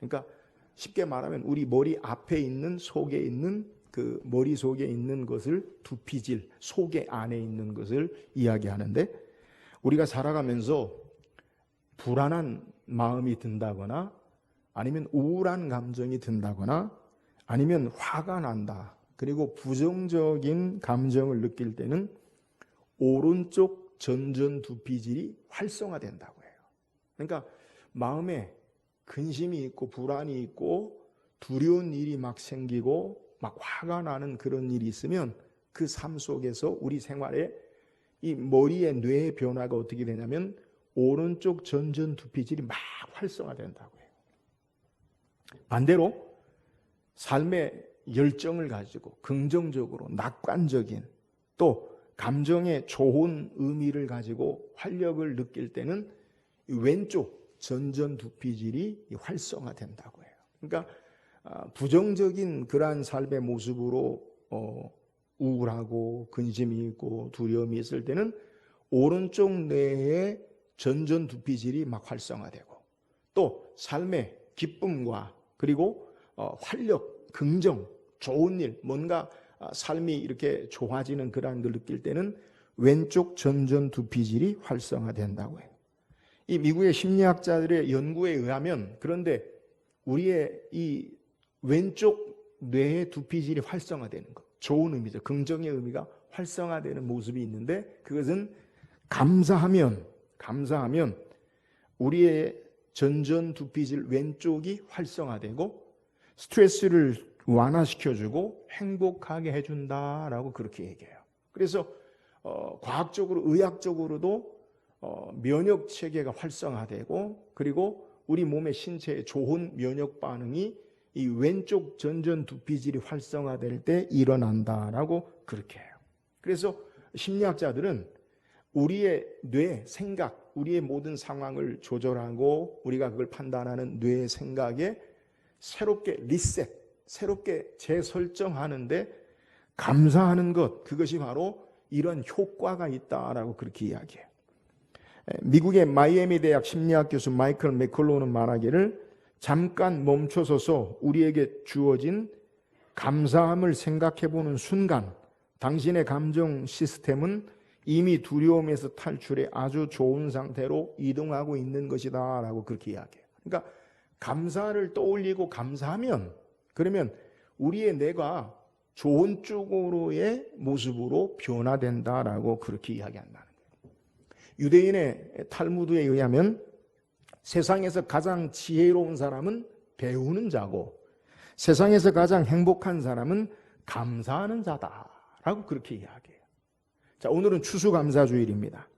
그러니까 쉽게 말하면 우리 머리 앞에 있는 속에 있는 그 머리 속에 있는 것을 두피질, 속에 안에 있는 것을 이야기하는데, 우리가 살아가면서 불안한 마음이 든다거나 아니면 우울한 감정이 든다거나 아니면 화가 난다, 그리고 부정적인 감정을 느낄 때는 오른쪽 전전 두피질이 활성화된다고 해요. 그러니까 마음에 근심이 있고 불안이 있고 두려운 일이 막 생기고 막 화가 나는 그런 일이 있으면 그 삶 속에서 우리 생활에 이 머리의 뇌의 변화가 어떻게 되냐면 오른쪽 전전 두피질이 막 활성화된다고 해요. 반대로 삶의 열정을 가지고 긍정적으로 낙관적인 또 감정의 좋은 의미를 가지고 활력을 느낄 때는 왼쪽 전전 두피질이 활성화된다고 해요. 그러니까 부정적인 그러한 삶의 모습으로 우울하고 근심이 있고 두려움이 있을 때는 오른쪽 뇌의 전전 두피질이 막 활성화되고, 또 삶의 기쁨과 그리고 활력, 긍정, 좋은 일, 뭔가 삶이 이렇게 좋아지는 그러한 걸 느낄 때는 왼쪽 전전 두피질이 활성화된다고 해요. 이 미국의 심리학자들의 연구에 의하면, 그런데 우리의 이 왼쪽 뇌의 두피질이 활성화되는 것, 좋은 의미죠. 긍정의 의미가 활성화되는 모습이 있는데, 그것은 감사하면 우리의 전전 두피질 왼쪽이 활성화되고 스트레스를 완화시켜주고 행복하게 해준다라고 그렇게 얘기해요. 그래서 과학적으로, 의학적으로도 면역 체계가 활성화되고, 그리고 우리 몸의 신체에 좋은 면역 반응이 이 왼쪽 전전 두피질이 활성화될 때 일어난다라고 그렇게 해요. 그래서 심리학자들은 우리의 뇌, 생각, 우리의 모든 상황을 조절하고 우리가 그걸 판단하는 뇌의 생각에 새롭게 리셋, 새롭게 재설정하는데 감사하는 것, 그것이 바로 이런 효과가 있다라고 그렇게 이야기해요. 미국의 마이애미 대학 심리학 교수 마이클 맥컬로우는 말하기를, 잠깐 멈춰서서 우리에게 주어진 감사함을 생각해보는 순간 당신의 감정 시스템은 이미 두려움에서 탈출해 아주 좋은 상태로 이동하고 있는 것이다 라고 그렇게 이야기해요. 그러니까 감사를 떠올리고 감사하면, 그러면 우리의 뇌가 좋은 쪽으로의 모습으로 변화된다라고 그렇게 이야기한다는 거예요. 유대인의 탈무드에 의하면 세상에서 가장 지혜로운 사람은 배우는 자고 세상에서 가장 행복한 사람은 감사하는 자다라고 그렇게 이야기해요. 자, 오늘은 추수감사주일입니다.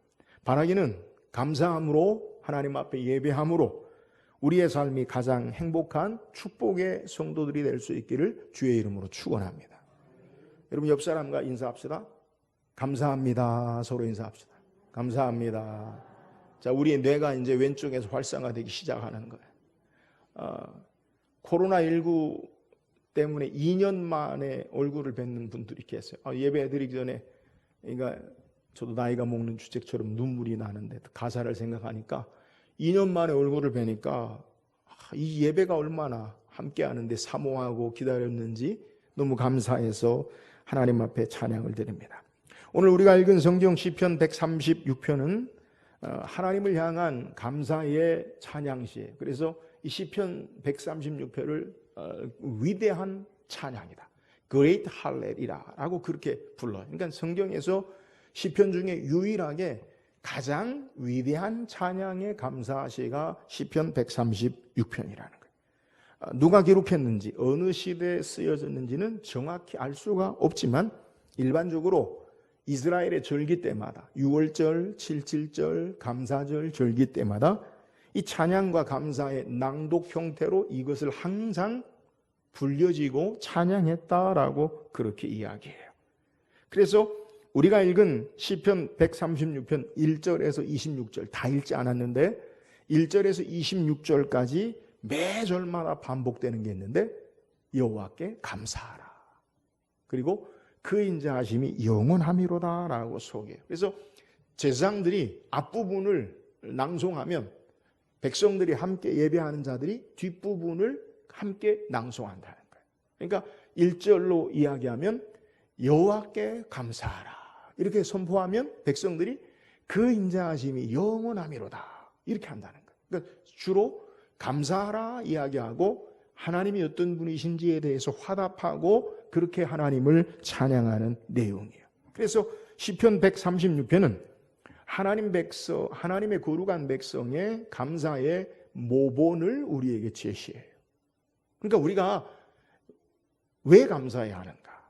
바라기는 감사함으로, 하나님 앞에 예배함으로 우리의 삶이 가장 행복한 축복의 성도들이 될 수 있기를 주의 이름으로 축원합니다. 여러분, 옆 사람과 인사합시다. 감사합니다. 서로 인사합시다. 감사합니다. 자, 우리의 뇌가 이제 왼쪽에서 활성화되기 시작하는 거예요. 코로나19 때문에 2년 만에 얼굴을 뵙는 분들이 계세요. 예배 드리기 전에, 그러니까 저도 나이가 먹는 주책처럼 눈물이 나는데 가사를 생각하니까 2년 만에 얼굴을 뵈니까 이 예배가 얼마나 함께하는데 사모하고 기다렸는지 너무 감사해서 하나님 앞에 찬양을 드립니다. 오늘 우리가 읽은 성경 시편 136편은 하나님을 향한 감사의 찬양시예요. 그래서 이 시편 136편을 위대한 찬양이다, Great Hallel이라고 그렇게 불러요. 그러니까 성경에서 시편 중에 유일하게 가장 위대한 찬양의 감사시가 시편 136편이라는 거예요. 누가 기록했는지, 어느 시대에 쓰여졌는지는 정확히 알 수가 없지만 일반적으로 이스라엘의 절기 때마다 6월절, 77절, 감사절 절기 때마다 이 찬양과 감사의 낭독 형태로 이것을 항상 불려지고 찬양했다라고 그렇게 이야기해요. 그래서 우리가 읽은 시편 136편 1절에서 26절 다 읽지 않았는데 1절에서 26절까지 매 절마다 반복되는 게 있는데, 여호와께 감사하라, 그리고 그 인자하심이 영원함이로다라고 소개해요. 그래서 제사장들이 앞부분을 낭송하면 백성들이 함께 예배하는 자들이 뒷부분을 함께 낭송한다는 거예요. 그러니까 1절로 이야기하면 여호와께 감사하라 이렇게 선포하면 백성들이 그 인자하심이 영원하미로다 이렇게 한다는 거예요. 그러니까 주로 감사하라 이야기하고 하나님이 어떤 분이신지에 대해서 화답하고 그렇게 하나님을 찬양하는 내용이에요. 그래서 시편 136편은 하나님의 거룩한 백성의 감사의 모본을 우리에게 제시해요. 그러니까 우리가 왜 감사해야 하는가?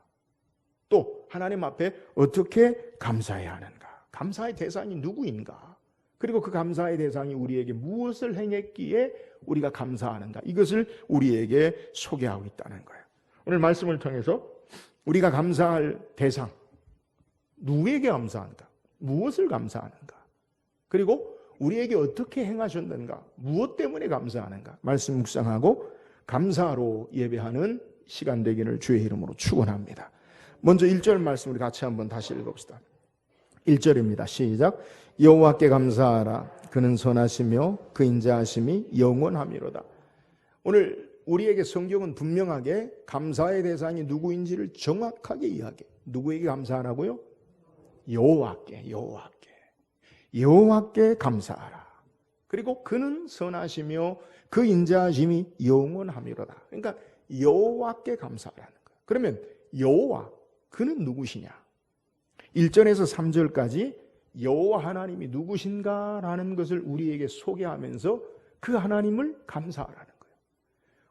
또 하나님 앞에 어떻게 감사해야 하는가? 감사의 대상이 누구인가? 그리고 그 감사의 대상이 우리에게 무엇을 행했기에 우리가 감사하는가? 이것을 우리에게 소개하고 있다는 거예요. 오늘 말씀을 통해서 우리가 감사할 대상, 누구에게 감사한가? 무엇을 감사하는가? 그리고 우리에게 어떻게 행하셨는가? 무엇 때문에 감사하는가? 말씀 묵상하고 감사로 예배하는 시간 되기를 주의 이름으로 축원합니다. 먼저 1절 말씀 우리 같이 한번 다시 읽읍시다. 1절입니다. 시작. 여호와께 감사하라. 그는 선하시며 그 인자하심이 영원하미로다. 오늘 우리에게 성경은 분명하게 감사의 대상이 누구인지를 정확하게 이야기해. 누구에게 감사하라고요? 여호와께 감사하라. 그리고 그는 선하시며 그 인자하심이 영원하미로다. 그러니까 여호와께 감사하라는 거예요. 그러면 여호와, 그는 누구시냐? 1절에서 3절까지 여호와 하나님이 누구신가라는 것을 우리에게 소개하면서 그 하나님을 감사하라는 거예요.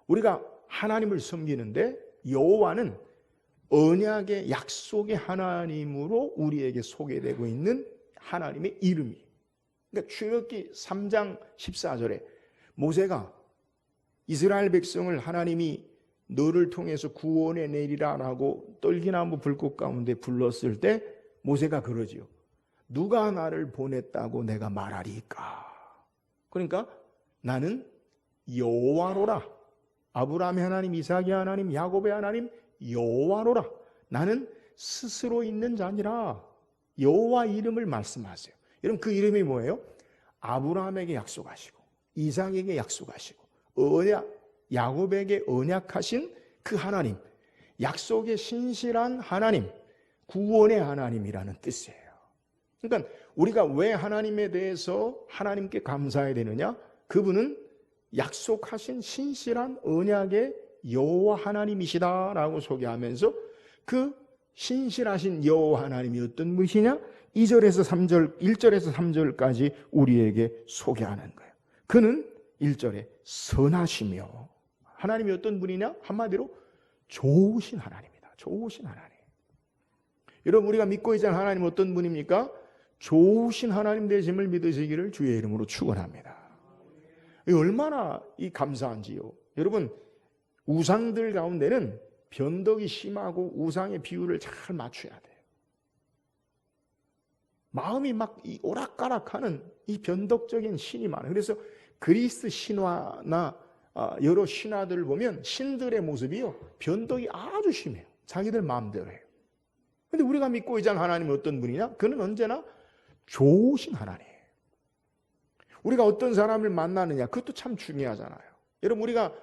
우리가 하나님을 섬기는데 여호와는 언약의 약속의 하나님으로 우리에게 소개되고 있는 하나님의 이름이. 그러니까 출애굽기 3장 14절에 모세가 이스라엘 백성을 하나님이 너를 통해서 구원해 내리라라고 떨기나무 불꽃 가운데 불렀을 때 모세가 그러지요. 누가 나를 보냈다고 내가 말하리까? 그러니까 나는 여호와로라. 아브라함의 하나님, 이삭의 하나님, 야곱의 하나님 여호와로라. 나는 스스로 있는 자니라. 여호와 이름을 말씀하세요. 여러분 그 이름이 뭐예요? 아브라함에게 약속하시고 이삭에게 약속하시고 야곱에게 언약하신 그 하나님, 약속의 신실한 하나님, 구원의 하나님이라는 뜻이에요. 그러니까 우리가 왜 하나님에 대해서 하나님께 감사해야 되느냐? 그분은 약속하신 신실한 언약의 여호와 하나님이시다라고 소개하면서 그 신실하신 여호와 하나님이 어떤 분이시냐? 1절에서 3절까지 우리에게 소개하는 거예요. 그는 1절에 선하시며, 하나님이 어떤 분이냐? 한마디로 좋으신 하나님이다. 좋으신 하나님. 여러분 우리가 믿고 있는 하나님 어떤 분입니까? 좋으신 하나님 되심을 믿으시기를 주의 이름으로 축원합니다. 얼마나 이 감사한지요. 여러분 우상들 가운데는 변덕이 심하고 우상의 비율을 잘 맞춰야 돼요. 마음이 막 이 오락가락하는 이 변덕적인 신이 많아요. 그래서 그리스 신화나 여러 신화들을 보면 신들의 모습이요 변덕이 아주 심해요. 자기들 마음대로 해요. 근데 우리가 믿고 있는 하나님은 어떤 분이냐? 그는 언제나 좋으신 하나님. 우리가 어떤 사람을 만나느냐, 그것도 참 중요하잖아요. 여러분 우리가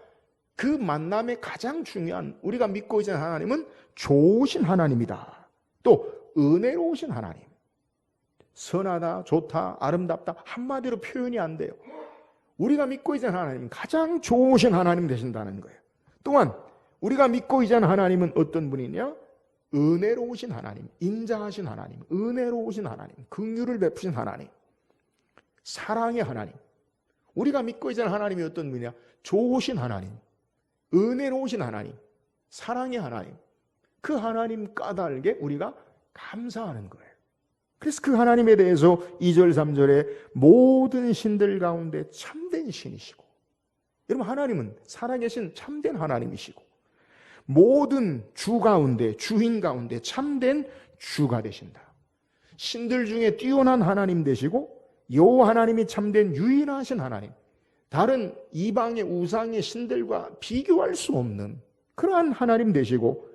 그 만남의 가장 중요한, 우리가 믿고 있는 하나님은 좋으신 하나님이다. 또 은혜로우신 하나님. 선하다, 좋다, 아름답다 한마디로 표현이 안 돼요. 우리가 믿고 있는 하나님은 가장 좋으신 하나님 되신다는 거예요. 또한 우리가 믿고 있는 하나님은 어떤 분이냐? 은혜로우신 하나님, 인자하신 하나님, 은혜로우신 하나님, 긍휼을 베푸신 하나님, 사랑의 하나님. 우리가 믿고 있는 하나님이 어떤 분이냐? 좋으신 하나님, 은혜로우신 하나님, 사랑의 하나님. 그 하나님 까닭에 우리가 감사하는 거예요. 그래서 그 하나님에 대해서 2절 3절에 모든 신들 가운데 참된 신이시고, 여러분 하나님은 살아계신 참된 하나님이시고 모든 주 가운데, 주인 가운데 참된 주가 되신다. 신들 중에 뛰어난 하나님 되시고 여호와 하나님이 참된 유일하신 하나님, 다른 이방의 우상의 신들과 비교할 수 없는 그러한 하나님 되시고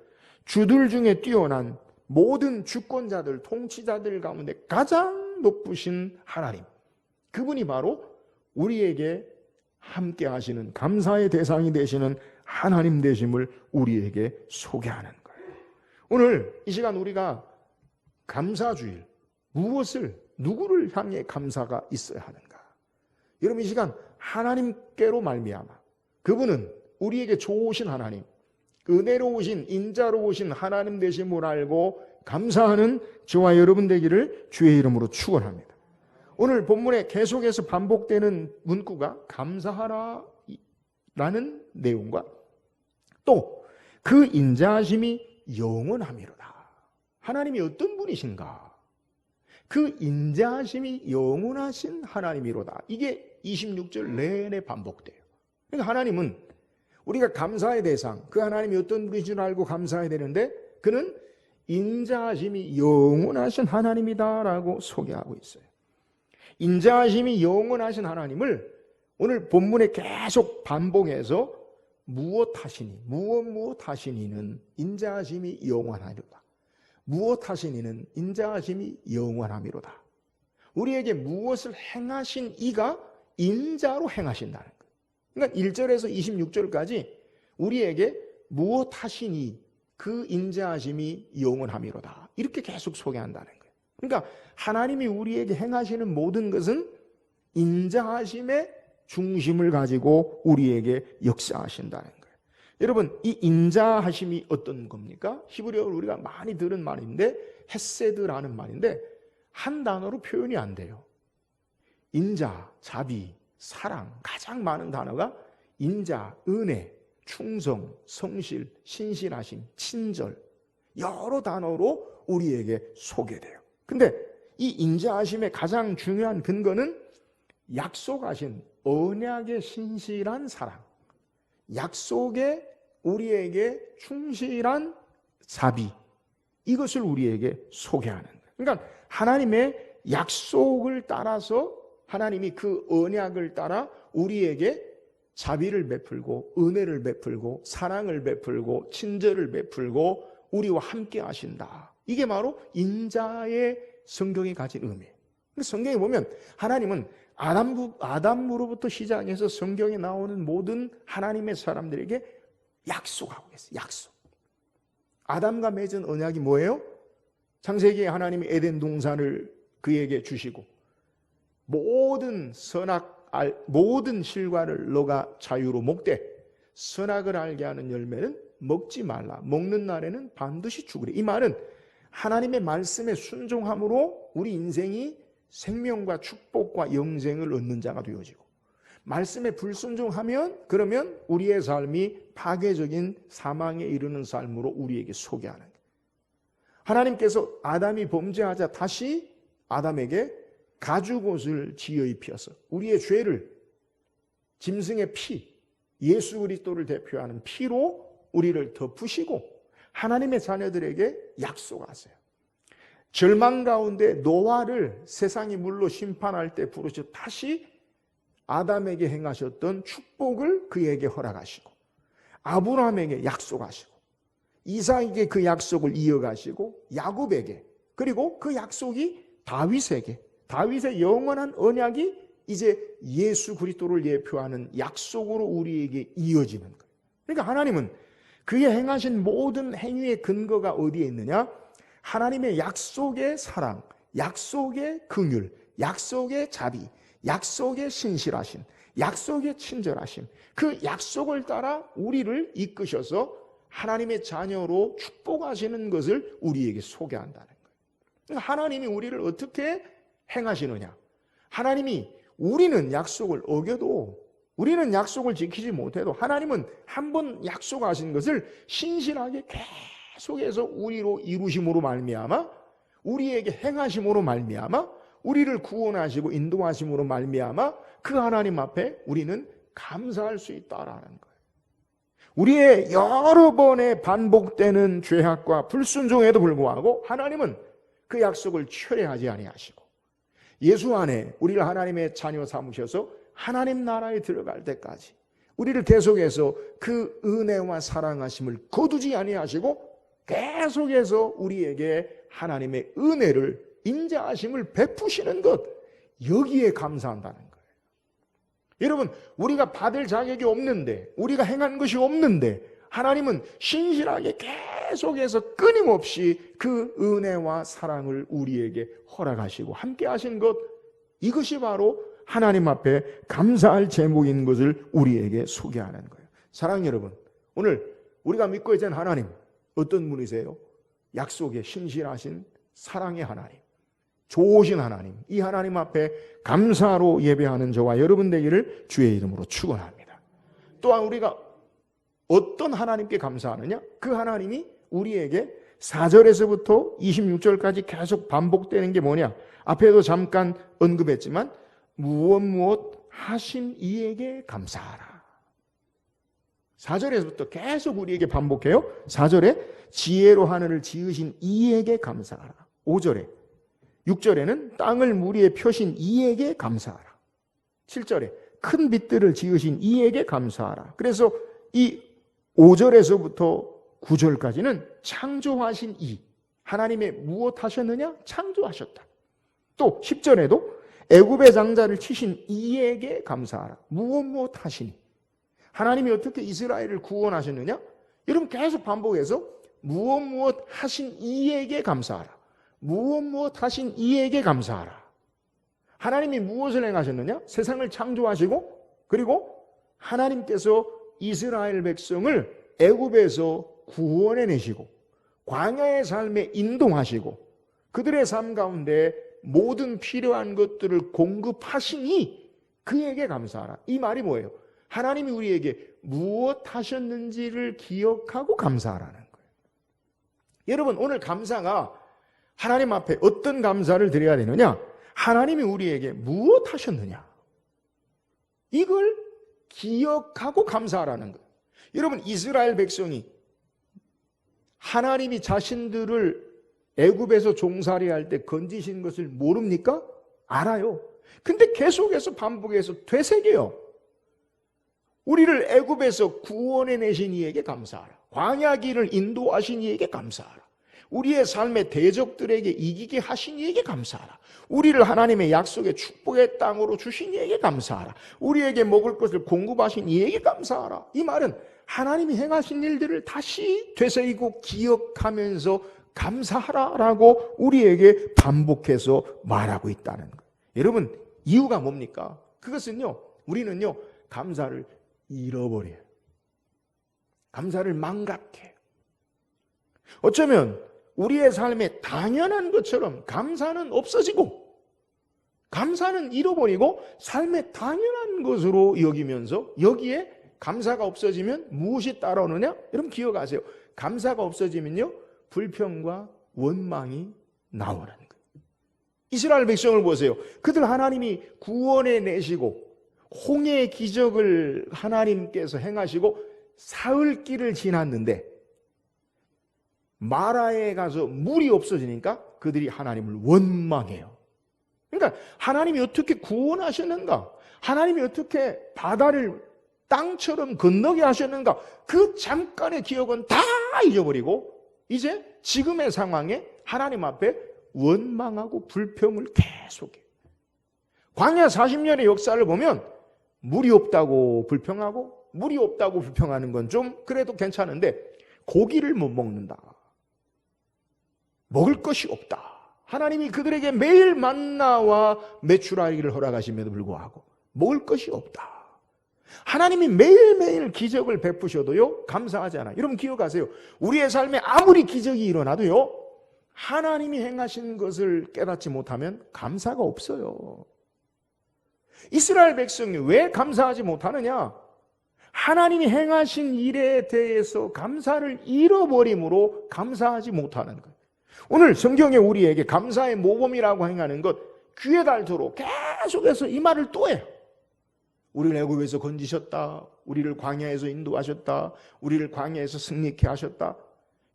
주들 중에 뛰어난 모든 주권자들, 통치자들 가운데 가장 높으신 하나님, 그분이 바로 우리에게 함께 하시는, 감사의 대상이 되시는 하나님 되심을 우리에게 소개하는 거예요. 오늘 이 시간 우리가 감사주일, 누구를 향해 감사가 있어야 하는가? 여러분, 이 시간 하나님께로 말미암아, 그분은 우리에게 좋으신 하나님, 은혜로우신, 인자로우신 하나님 되심을 알고 감사하는 저와 여러분 되기를 주의 이름으로 축원합니다. 오늘 본문에 계속해서 반복되는 문구가 감사하라 라는 내용과 또 그 인자하심이 영원함이로다. 하나님이 어떤 분이신가? 그 인자하심이 영원하신 하나님이로다. 이게 26절 내내 반복돼요. 그러니까 하나님은 우리가 감사의 대상, 그 하나님이 어떤 분이신 줄 알고 감사해야 되는데 그는 인자하심이 영원하신 하나님이다라고 소개하고 있어요. 인자하심이 영원하신 하나님을 오늘 본문에 계속 반복해서 무엇 하시니는 인자하심이 영원하리로다. 무엇 하시니는 인자하심이 영원함이로다. 우리에게 무엇을 행하신 이가 인자로 행하신다는 거예요. 그러니까 1절에서 26절까지 우리에게 무엇 하시니 그 인자하심이 영원함이로다. 이렇게 계속 소개한다는 거예요. 그러니까 하나님이 우리에게 행하시는 모든 것은 인자하심의 중심을 가지고 우리에게 역사하신다는 거예요. 여러분, 이 인자하심이 어떤 겁니까? 히브리어로 우리가 많이 들은 말인데 헤세드라는 말인데 한 단어로 표현이 안 돼요. 인자, 자비, 사랑, 가장 많은 단어가 인자, 은혜, 충성, 성실, 신실하심, 친절, 여러 단어로 우리에게 소개돼요. 근데 이 인자하심의 가장 중요한 근거는 약속하신 언약의 신실한 사랑, 약속에 우리에게 충실한 자비, 이것을 우리에게 소개하는 거예요. 그러니까 하나님의 약속을 따라서 하나님이 그 언약을 따라 우리에게 자비를 베풀고 은혜를 베풀고 사랑을 베풀고 친절을 베풀고 우리와 함께 하신다. 이게 바로 인자의 성경이 가진 의미예요. 성경에 보면 하나님은 아담으로부터 시작해서 성경에 나오는 모든 하나님의 사람들에게 약속하고 계세요. 약속. 아담과 맺은 언약이 뭐예요? 창세기에 하나님이 에덴 동산을 그에게 주시고 모든 모든 실과를 너가 자유로 먹되 선악을 알게 하는 열매는 먹지 말라. 먹는 날에는 반드시 죽으리. 이 말은 하나님의 말씀에 순종함으로 우리 인생이 생명과 축복과 영생을 얻는 자가 되어지고 말씀에 불순종하면 그러면 우리의 삶이 파괴적인 사망에 이르는 삶으로 우리에게 소개하는 거예요. 하나님께서 아담이 범죄하자 다시 아담에게 가죽옷을 지어 입혀서 우리의 죄를 짐승의 피, 예수 그리스도를 대표하는 피로 우리를 덮으시고 하나님의 자녀들에게 약속하세요. 절망 가운데 노아를 세상이 물로 심판할 때 부르셔 다시 아담에게 행하셨던 축복을 그에게 허락하시고 아브라함에게 약속하시고 이삭에게 그 약속을 이어가시고 야곱에게 그리고 그 약속이 다윗에게 다윗의 영원한 언약이 이제 예수 그리스도를 예표하는 약속으로 우리에게 이어지는 거예요. 그러니까 하나님은 그의 행하신 모든 행위의 근거가 어디에 있느냐? 하나님의 약속의 사랑, 약속의 긍휼, 약속의 자비, 약속의 신실하심, 약속의 친절하심, 그 약속을 따라 우리를 이끄셔서 하나님의 자녀로 축복하시는 것을 우리에게 소개한다는 거예요. 그러니까 하나님이 우리를 어떻게 행하시느냐? 하나님이 우리는 약속을 어겨도 우리는 약속을 지키지 못해도 하나님은 한 번 약속하신 것을 신실하게 계속해서 우리로 이루심으로 말미암아 우리에게 행하심으로 말미암아 우리를 구원하시고 인도하심으로 말미암아 그 하나님 앞에 우리는 감사할 수 있다라는 거예요. 우리의 여러 번의 반복되는 죄악과 불순종에도 불구하고 하나님은 그 약속을 철회하지 아니하시고 예수 안에 우리를 하나님의 자녀 삼으셔서 하나님 나라에 들어갈 때까지 우리를 계속해서 그 은혜와 사랑하심을 거두지 아니하시고 계속해서 우리에게 하나님의 은혜를 인자하심을 베푸시는 것 여기에 감사한다는 거예요. 여러분, 우리가 받을 자격이 없는데, 우리가 행한 것이 없는데 하나님은 신실하게 계속해서 끊임없이 그 은혜와 사랑을 우리에게 허락하시고 함께 하신 것, 이것이 바로 하나님 앞에 감사할 제목인 것을 우리에게 소개하는 거예요. 사랑하는 여러분, 오늘 우리가 믿고 있는 하나님 어떤 분이세요? 약속에 신실하신 사랑의 하나님, 좋으신 하나님, 이 하나님 앞에 감사로 예배하는 저와 여러분 되기를 주의 이름으로 축원합니다. 또한 우리가 어떤 하나님께 감사하느냐? 그 하나님이 우리에게 4절에서부터 26절까지 계속 반복되는 게 뭐냐? 앞에도 잠깐 언급했지만 무엇 하신 이에게 감사하라. 4절에서부터 계속 우리에게 반복해요. 4절에 지혜로 하늘을 지으신 이에게 감사하라. 5절에 6절에는 땅을 물 위에 펴신 이에게 감사하라. 7절에 큰 빛들을 지으신 이에게 감사하라. 그래서 이 5절에서부터 9절까지는 창조하신 이, 하나님의 무엇 하셨느냐? 창조하셨다. 또 10절에도 애굽의 장자를 치신 이에게 감사하라. 무엇 하시니? 하나님이 어떻게 이스라엘을 구원하셨느냐? 여러분 계속 반복해서 무엇 하신 이에게 감사하라. 무엇 하신 이에게 감사하라. 하나님이 무엇을 행하셨느냐? 세상을 창조하시고, 그리고 하나님께서 이스라엘 백성을 애굽에서 구원해내시고 광야의 삶에 인도하시고 그들의 삶 가운데 모든 필요한 것들을 공급하시니 그에게 감사하라. 이 말이 뭐예요? 하나님이 우리에게 무엇 하셨는지를 기억하고 감사하라는 거예요. 여러분, 오늘 감사가 하나님 앞에 어떤 감사를 드려야 되느냐? 하나님이 우리에게 무엇 하셨느냐? 이걸 기억하고 감사하라는 거예요. 여러분, 이스라엘 백성이 하나님이 자신들을 애굽에서 종살이할 때 건지신 것을 모릅니까? 알아요. 근데 계속해서 반복해서 되새겨요. 우리를 애굽에서 구원해내신 이에게 감사하라. 광야 길을 인도하신 이에게 감사하라. 우리의 삶의 대적들에게 이기게 하신 이에게 감사하라. 우리를 하나님의 약속의 축복의 땅으로 주신 이에게 감사하라. 우리에게 먹을 것을 공급하신 이에게 감사하라. 이 말은 하나님이 행하신 일들을 다시 되새기고 기억하면서 감사하라라고 우리에게 반복해서 말하고 있다는 거예요. 여러분, 이유가 뭡니까? 그것은요, 우리는요 감사를 잃어버려요. 감사를 망각해요. 어쩌면 우리의 삶에 당연한 것처럼 감사는 없어지고 감사는 잃어버리고 삶의 당연한 것으로 여기면서 여기에 감사가 없어지면 무엇이 따라오느냐? 여러분 기억하세요. 감사가 없어지면요 불평과 원망이 나오는 거예요. 이스라엘 백성을 보세요. 그들 하나님이 구원해 내시고 홍해의 기적을 하나님께서 행하시고 사흘길을 지났는데 마라에 가서 물이 없어지니까 그들이 하나님을 원망해요. 그러니까 하나님이 어떻게 구원하셨는가? 하나님이 어떻게 바다를 땅처럼 건너게 하셨는가? 그 잠깐의 기억은 다 잊어버리고 이제 지금의 상황에 하나님 앞에 원망하고 불평을 계속해요. 광야 40년의 역사를 보면 물이 없다고 불평하고 물이 없다고 불평하는 건 좀 그래도 괜찮은데 고기를 못 먹는다. 먹을 것이 없다. 하나님이 그들에게 매일 만나와 메추라기를 허락하심에도 불구하고 먹을 것이 없다. 하나님이 매일매일 기적을 베푸셔도요 감사하지 않아요. 여러분 기억하세요. 우리의 삶에 아무리 기적이 일어나도요 하나님이 행하신 것을 깨닫지 못하면 감사가 없어요. 이스라엘 백성이 왜 감사하지 못하느냐? 하나님이 행하신 일에 대해서 감사를 잃어버림으로 감사하지 못하는 거예요. 오늘 성경에 우리에게 감사의 모범이라고 행하는 것 귀에 닳도록 계속해서 이 말을 또 해요. 우리를 애굽에서 건지셨다. 우리를 광야에서 인도하셨다. 우리를 광야에서 승리케 하셨다.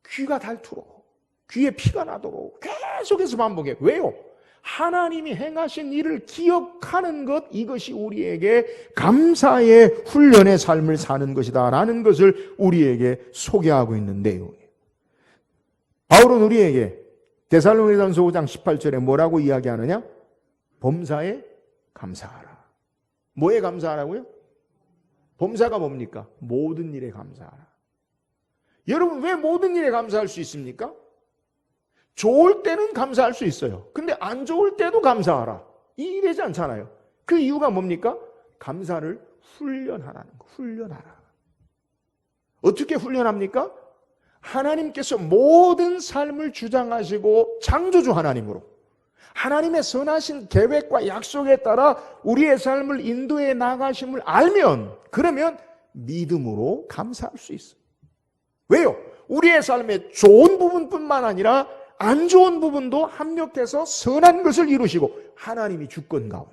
귀가 닳도록 귀에 피가 나도록 계속해서 반복해요. 왜요? 하나님이 행하신 일을 기억하는 것, 이것이 우리에게 감사의 훈련의 삶을 사는 것이다 라는 것을 우리에게 소개하고 있는 내용이에요. 바울은 우리에게 데살로니가전서 5장 18절에 뭐라고 이야기하느냐? 범사에 감사하라. 뭐에 감사하라고요? 범사가 뭡니까? 모든 일에 감사하라. 여러분 왜 모든 일에 감사할 수 있습니까? 좋을 때는 감사할 수 있어요. 근데 안 좋을 때도 감사하라. 이래지 않잖아요. 그 이유가 뭡니까? 감사를 훈련하라는 거. 훈련하라. 어떻게 훈련합니까? 하나님께서 모든 삶을 주장하시고 창조주 하나님으로 하나님의 선하신 계획과 약속에 따라 우리의 삶을 인도해 나가심을 알면 그러면 믿음으로 감사할 수 있어요. 왜요? 우리의 삶의 좋은 부분뿐만 아니라 안 좋은 부분도 합력해서 선한 것을 이루시고 하나님이 주권 가운데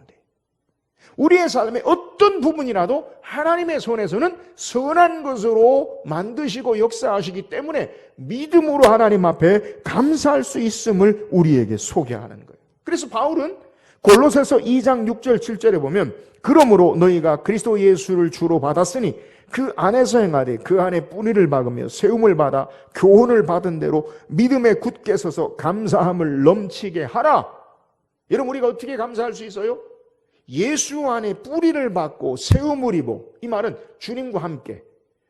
우리의 삶의 어떤 부분이라도 하나님의 손에서는 선한 것으로 만드시고 역사하시기 때문에 믿음으로 하나님 앞에 감사할 수 있음을 우리에게 소개하는 거예요. 그래서 바울은 골로새서 2장 6절 7절에 보면 그러므로 너희가 그리스도 예수를 주로 받았으니 그 안에서 행하되 그 안에 뿌리를 박으며 세움을 받아 교훈을 받은 대로 믿음에 굳게 서서 감사함을 넘치게 하라. 여러분 우리가 어떻게 감사할 수 있어요? 예수 안에 뿌리를 받고 세움을 입어 이 말은 주님과 함께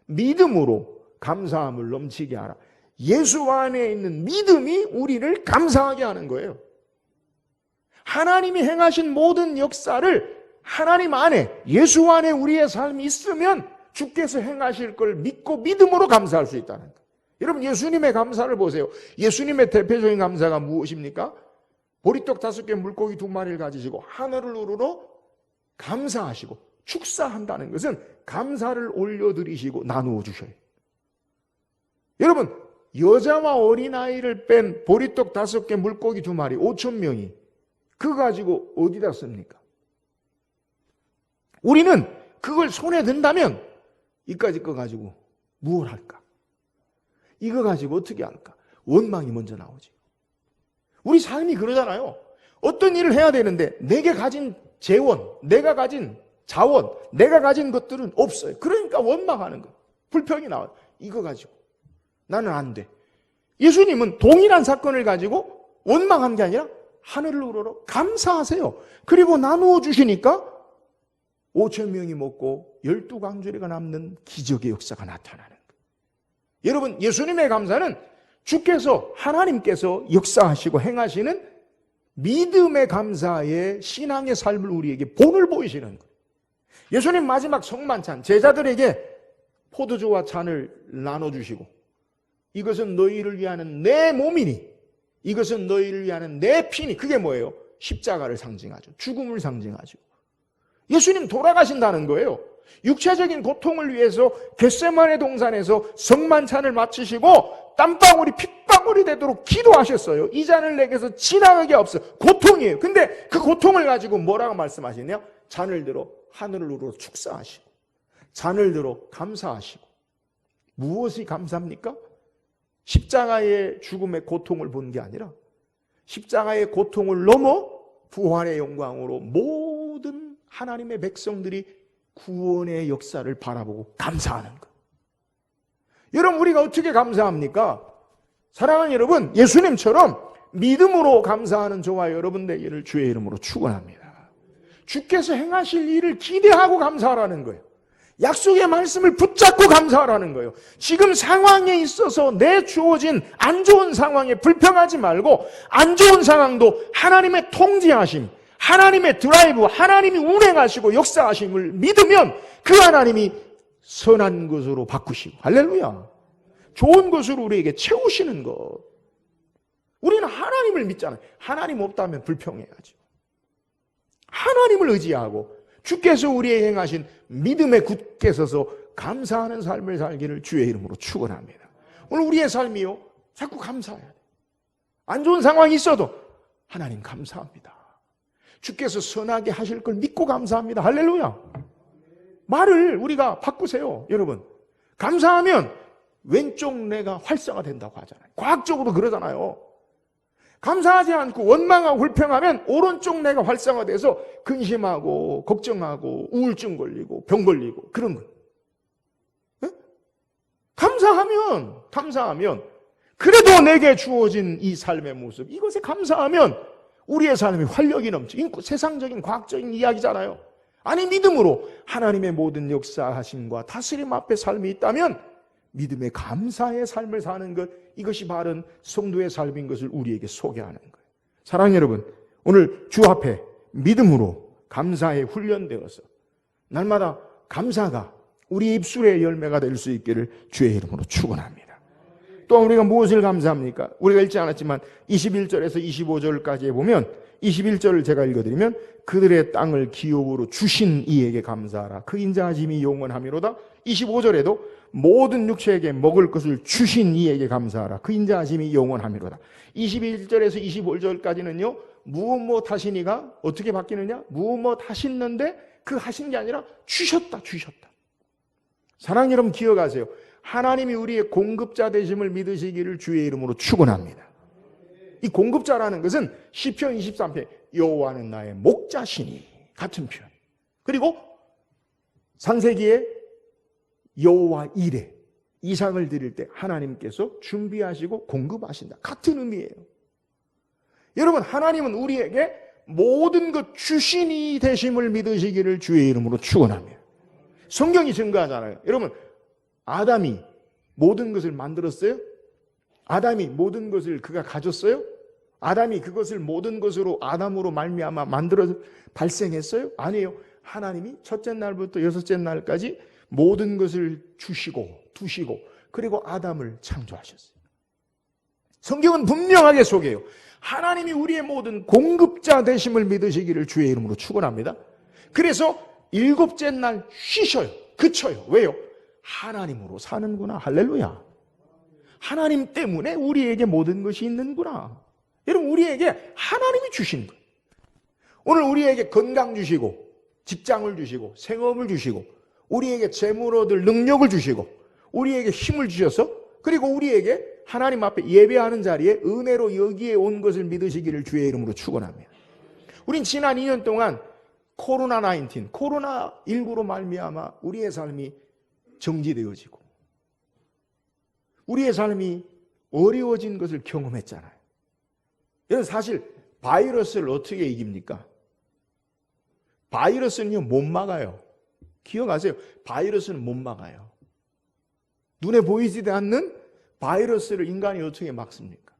믿음으로 감사함을 넘치게 하라. 예수 안에 있는 믿음이 우리를 감사하게 하는 거예요. 하나님이 행하신 모든 역사를 하나님 안에 예수 안에 우리의 삶이 있으면 주께서 행하실 걸 믿고 믿음으로 감사할 수 있다는 거예요. 여러분 예수님의 감사를 보세요. 예수님의 대표적인 감사가 무엇입니까? 보리떡 5개 물고기 2마리를 가지시고 하늘을 우러러 감사하시고 축사한다는 것은 감사를 올려드리시고 나누어 주셔요. 여러분 여자와 어린아이를 뺀 보리떡 5개 물고기 2마리 5,000명이 그거 가지고 어디다 씁니까? 우리는 그걸 손에 든다면 이까지 거 가지고 무엇 할까? 이거 가지고 어떻게 할까? 원망이 먼저 나오지. 우리 삶이 그러잖아요. 어떤 일을 해야 되는데 내게 가진 재원, 내가 가진 자원, 내가 가진 것들은 없어요. 그러니까 원망하는 거예요. 불평이 나와요. 이거 가지고 나는 안 돼. 예수님은 동일한 사건을 가지고 원망한 게 아니라 하늘을 우러러 감사하세요. 그리고 나누어 주시니까 5,000명이 먹고 12광주리가 남는 기적의 역사가 나타나는 거예요. 여러분 예수님의 감사는 주께서 하나님께서 역사하시고 행하시는 믿음의 감사의 신앙의 삶을 우리에게 본을 보이시는 거예요. 예수님 마지막 성만찬 제자들에게 포도주와 잔을 나눠주시고 이것은 너희를 위하는 내 몸이니 이것은 너희를 위하는 내 피니 그게 뭐예요? 십자가를 상징하죠. 죽음을 상징하죠. 예수님 돌아가신다는 거예요. 육체적인 고통을 위해서 겟세마네 동산에서 성만찬을 마치시고 땀방울이 핏방울이 되도록 기도하셨어요. 이 잔을 내게서 지나가게 없어. 고통이에요. 근데 그 고통을 가지고 뭐라고 말씀하시냐? 잔을 들어 하늘을 우러러 축사하시고 잔을 들어 감사하시고 무엇이 감사합니까? 십자가의 죽음의 고통을 본 게 아니라 십자가의 고통을 넘어 부활의 영광으로 모든 하나님의 백성들이 구원의 역사를 바라보고 감사하는 것. 여러분 우리가 어떻게 감사합니까? 사랑하는 여러분 예수님처럼 믿음으로 감사하는 저와 여러분 되기를 주의 이름으로 축원합니다. 주께서 행하실 일을 기대하고 감사하라는 거예요. 약속의 말씀을 붙잡고 감사하라는 거예요. 지금 상황에 있어서 내 주어진 안 좋은 상황에 불평하지 말고 안 좋은 상황도 하나님의 통제하심, 하나님의 드라이브, 하나님이 운행하시고 역사하심을 믿으면 그 하나님이 선한 것으로 바꾸시고 할렐루야. 좋은 것으로 우리에게 채우시는 것. 우리는 하나님을 믿잖아요. 하나님 없다면 불평해야죠. 하나님을 의지하고 주께서 우리에게 행하신 믿음에 굳게 서서 감사하는 삶을 살기를 주의 이름으로 축원합니다. 오늘 우리의 삶이요 자꾸 감사해야 돼요. 안 좋은 상황이 있어도 하나님 감사합니다. 주께서 선하게 하실 걸 믿고 감사합니다. 할렐루야. 말을 우리가 바꾸세요. 여러분 감사하면 왼쪽 뇌가 활성화된다고 하잖아요. 과학적으로 그러잖아요. 감사하지 않고 원망하고 불평하면 오른쪽 뇌가 활성화돼서 근심하고 걱정하고 우울증 걸리고 병 걸리고 그런 거예요. 네? 감사하면 그래도 내게 주어진 이 삶의 모습 이것에 감사하면 우리의 삶이 활력이 넘쳐. 세상적인 과학적인 이야기잖아요. 아니 믿음으로 하나님의 모든 역사하심과 다스림 앞에 삶이 있다면 믿음의 감사의 삶을 사는 것, 이것이 바른 성도의 삶인 것을 우리에게 소개하는 거예요. 사랑하는 여러분, 오늘 주 앞에 믿음으로 감사에 훈련되어서 날마다 감사가 우리 입술의 열매가 될 수 있기를 주의 이름으로 축원합니다. 또 우리가 무엇을 감사합니까? 우리가 읽지 않았지만 21절에서 25절까지에 보면 21절을 제가 읽어드리면 그들의 땅을 기업으로 주신 이에게 감사하라. 그 인자하심이 영원하미로다. 25절에도 모든 육체에게 먹을 것을 주신 이에게 감사하라. 그 인자하심이 영원하미로다. 21절에서 25절까지는요. 무엇 하시니가 어떻게 바뀌느냐? 무엇 하시는데 그 하신 게 아니라 주셨다. 사랑하는 여러분 기억하세요. 하나님이 우리의 공급자 되심을 믿으시기를 주의 이름으로 축원합니다. 이 공급자라는 것은 시편 23편 여호와는 나의 목자시니 같은 표현. 그리고 창세기에 여호와 이레 이삭을 드릴 때 하나님께서 준비하시고 공급하신다. 같은 의미예요. 여러분 하나님은 우리에게 모든 것 주신이 되심을 믿으시기를 주의 이름으로 축원합니다. 성경이 증거하잖아요. 여러분 아담이 모든 것을 만들었어요? 아담이 모든 것을 그가 가졌어요? 아담이 그것을 모든 것으로 아담으로 말미암아 만들어서 발생했어요? 아니에요. 하나님이 첫째 날부터 여섯째 날까지 모든 것을 주시고 두시고 그리고 아담을 창조하셨어요. 성경은 분명하게 소개해요. 하나님이 우리의 모든 공급자 되심을 믿으시기를 주의 이름으로 축원합니다. 그래서 일곱째 날 쉬셔요. 그쳐요. 왜요? 하나님으로 사는구나. 할렐루야. 하나님 때문에 우리에게 모든 것이 있는구나. 여러분 우리에게 하나님이 주신 거예요. 오늘 우리에게 건강 주시고 직장을 주시고 생업을 주시고 우리에게 재물 얻을 능력을 주시고 우리에게 힘을 주셔서 그리고 우리에게 하나님 앞에 예배하는 자리에 은혜로 여기에 온 것을 믿으시기를 주의 이름으로 축원합니다. 우린 지난 2년 동안 코로나19로 말미암아 우리의 삶이 정지되어지고 우리의 삶이 어려워진 것을 경험했잖아요. 여러분 사실 바이러스를 어떻게 이깁니까? 바이러스는요 못 막아요. 기억하세요. 바이러스는 못 막아요. 눈에 보이지 않는 바이러스를 인간이 어떻게 막습니까?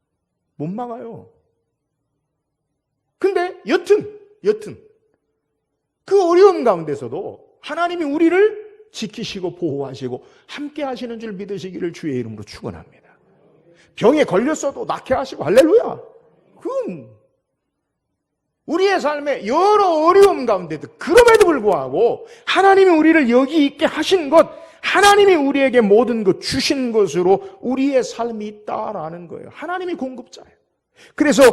못 막아요. 근데 여튼 그 어려움 가운데서도 하나님이 우리를 지키시고 보호하시고 함께 하시는 줄 믿으시기를 주의 이름으로 축원합니다. 병에 걸렸어도 낫게 하시고 할렐루야. 그건 우리의 삶에 여러 어려움 가운데도 그럼에도 불구하고 하나님이 우리를 여기 있게 하신 것, 하나님이 우리에게 모든 것 주신 것으로 우리의 삶이 있다라는 거예요. 하나님이 공급자예요. 그래서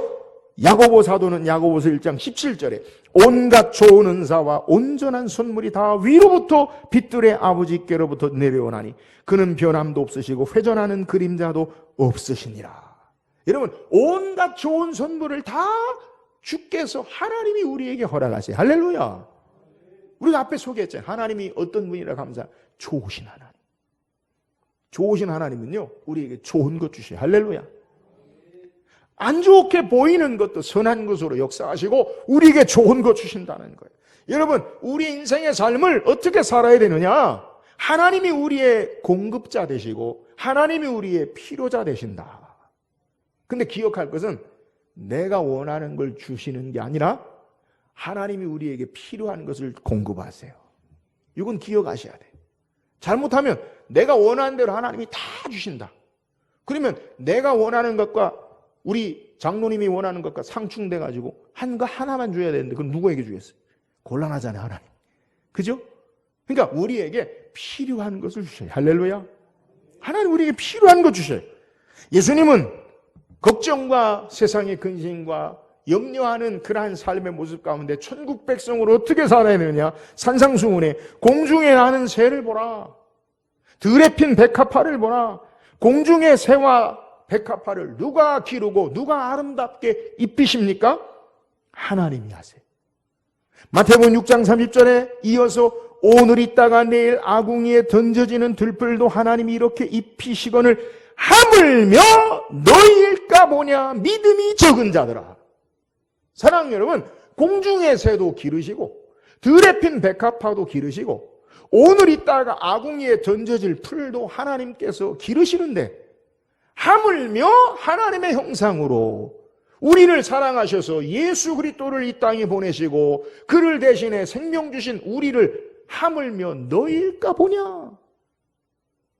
야고보 사도는 야고보서 1장 17절에 온갖 좋은 은사와 온전한 선물이 다 위로부터 빛들의 아버지께로부터 내려오나니 그는 변함도 없으시고 회전하는 그림자도 없으시니라. 여러분 온갖 좋은 선물을 다 주께서 하나님이 우리에게 허락하세요. 할렐루야. 우리가 앞에 소개했잖아요. 하나님이 어떤 분이라 감사. 좋으신 하나님. 좋으신 하나님은요 우리에게 좋은 것 주셔요. 할렐루야. 안 좋게 보이는 것도 선한 것으로 역사하시고 우리에게 좋은 것 주신다는 거예요. 여러분 우리 인생의 삶을 어떻게 살아야 되느냐? 하나님이 우리의 공급자 되시고 하나님이 우리의 필요자 되신다. 근데 기억할 것은 내가 원하는 걸 주시는 게 아니라 하나님이 우리에게 필요한 것을 공급하세요. 이건 기억하셔야 돼요. 잘못하면 내가 원하는 대로 하나님이 다 주신다. 그러면 내가 원하는 것과 우리 장로님이 원하는 것과 상충돼가지고 한 거 하나만 줘야 되는데 그건 누구에게 주겠어요? 곤란하잖아요, 하나님. 그죠? 그러니까 우리에게 필요한 것을 주셔요. 할렐루야. 하나님 우리에게 필요한 것 주셔요. 예수님은 걱정과 세상의 근심과 염려하는 그러한 삶의 모습 가운데 천국 백성으로 어떻게 살아야 되느냐? 산상수훈에 공중에 나는 새를 보라. 들에 핀 백합화를 보라. 공중의 새와 백합화를 누가 기르고 누가 아름답게 입히십니까? 하나님이 하세요. 마태복음 6장 30절에 이어서 오늘 있다가 내일 아궁이에 던져지는 들풀도 하나님이 이렇게 입히시거늘 하물며 너희일까 보냐 믿음이 적은 자들아. 사랑하는 여러분, 공중의 새도 기르시고 들에 핀 백합화도 기르시고 오늘 있다가 아궁이에 던져질 풀도 하나님께서 기르시는데 하물며 하나님의 형상으로 우리를 사랑하셔서 예수 그리스도를 이 땅에 보내시고 그를 대신해 생명 주신 우리를 하물며 너희일까 보냐.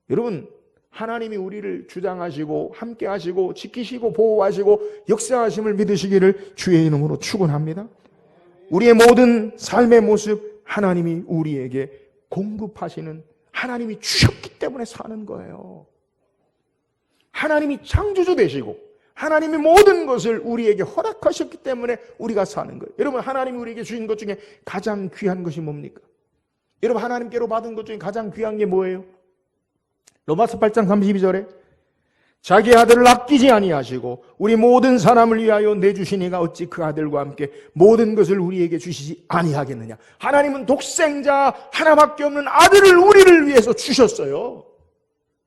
여러분, 하나님이 우리를 주장하시고 함께 하시고 지키시고 보호하시고 역사하심을 믿으시기를 주의 이름으로 축원합니다. 우리의 모든 삶의 모습 하나님이 우리에게 공급하시는, 하나님이 주셨기 때문에 사는 거예요. 하나님이 창조주 되시고 하나님이 모든 것을 우리에게 허락하셨기 때문에 우리가 사는 거예요. 여러분, 하나님이 우리에게 주신 것 중에 가장 귀한 것이 뭡니까? 여러분, 하나님께로 받은 것 중에 가장 귀한 게 뭐예요? 로마서 8장 32절에 자기 아들을 아끼지 아니하시고 우리 모든 사람을 위하여 내주시니가 어찌 그 아들과 함께 모든 것을 우리에게 주시지 아니하겠느냐. 하나님은 독생자 하나밖에 없는 아들을 우리를 위해서 주셨어요.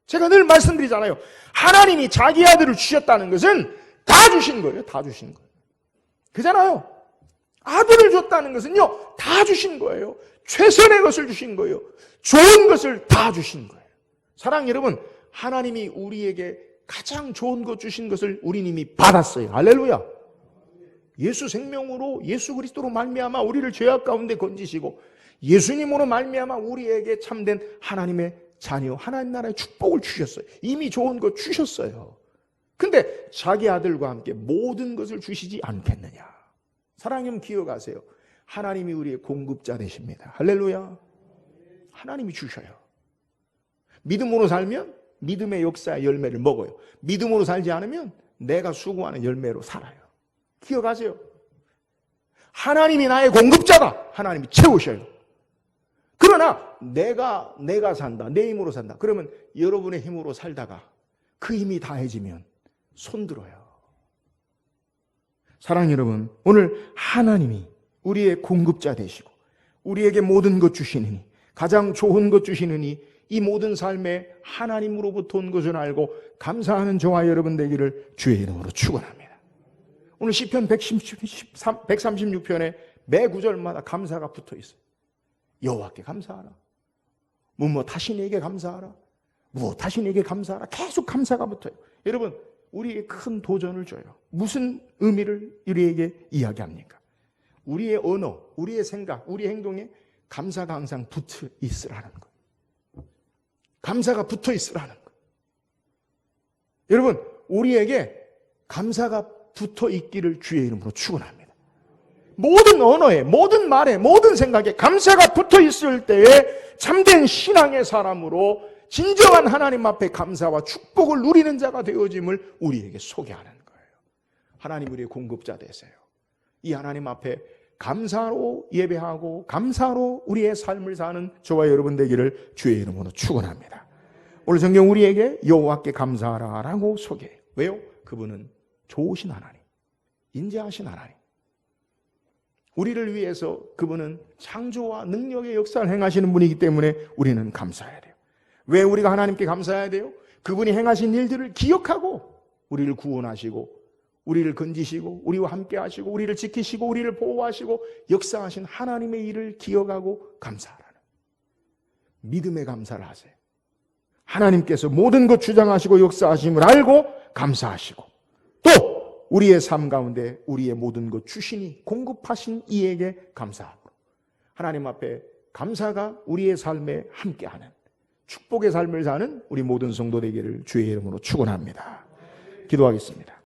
제가 늘 말씀드리잖아요. 하나님이 자기 아들을 주셨다는 것은 다 주신 거예요. 다 주신 거예요. 그잖아요. 아들을 줬다는 것은요, 다 주신 거예요. 최선의 것을 주신 거예요. 좋은 것을 다 주신 거예요. 사랑 여러분, 하나님이 우리에게 가장 좋은 것 주신 것을 우리는 이미 받았어요. 할렐루야. 예수 생명으로, 예수 그리스도로 말미암아 우리를 죄악 가운데 건지시고 예수님으로 말미암아 우리에게 참된 하나님의 자녀, 하나님 나라의 축복을 주셨어요. 이미 좋은 것 주셨어요. 근데 자기 아들과 함께 모든 것을 주시지 않겠느냐. 사랑님 기억하세요. 하나님이 우리의 공급자 되십니다. 할렐루야. 하나님이 주셔요. 믿음으로 살면 믿음의 역사의 열매를 먹어요. 믿음으로 살지 않으면 내가 수고하는 열매로 살아요. 기억하세요. 하나님이 나의 공급자다. 하나님이 채우셔요. 그러나 내가 산다. 내 힘으로 산다. 그러면 여러분의 힘으로 살다가 그 힘이 다해지면 손들어요. 사랑하는 여러분, 오늘 하나님이 우리의 공급자 되시고 우리에게 모든 것 주시느니, 가장 좋은 것 주시느니 이 모든 삶에 하나님으로부터 온 것을 알고 감사하는 저와 여러분 되기를 주의 이름으로 축원합니다. 오늘 시편 136편에 매 구절마다 감사가 붙어 있어요. 여호와께 감사하라. 무엇 하시니에게 감사하라. 무엇 하시니에게 감사하라. 계속 감사가 붙어요. 여러분, 우리에게 큰 도전을 줘요. 무슨 의미를 우리에게 이야기합니까? 우리의 언어, 우리의 생각, 우리의 행동에 감사가 항상 붙어 있으라는 거예요. 감사가 붙어 있으라는 거예요. 여러분, 우리에게 감사가 붙어 있기를 주의 이름으로 축원합니다. 모든 언어에, 모든 말에, 모든 생각에 감사가 붙어 있을 때에 참된 신앙의 사람으로 진정한 하나님 앞에 감사와 축복을 누리는 자가 되어짐을 우리에게 소개하는 거예요. 하나님 우리의 공급자 되세요. 이 하나님 앞에 감사로 예배하고 감사로 우리의 삶을 사는 저와 여러분 되기를 주의 이름으로 축원합니다. 오늘 성경 우리에게 여호와께 감사하라라고 소개해요. 왜요? 그분은 좋으신 하나님, 인자하신 하나님. 우리를 위해서 그분은 창조와 능력의 역사를 행하시는 분이기 때문에 우리는 감사해야 돼요. 왜 우리가 하나님께 감사해야 돼요? 그분이 행하신 일들을 기억하고 우리를 구원하시고 우리를 건지시고 우리와 함께 하시고 우리를 지키시고 우리를 보호하시고 역사하신 하나님의 일을 기억하고 감사하라는 믿음의 감사를 하세요. 하나님께서 모든 것 주장하시고 역사하심을 알고 감사하시고 또 우리의 삶 가운데 우리의 모든 것 주시니 공급하신 이에게 감사하고 하나님 앞에 감사가 우리의 삶에 함께하는 축복의 삶을 사는 우리 모든 성도 되기를 주의 이름으로 축원합니다. 기도하겠습니다.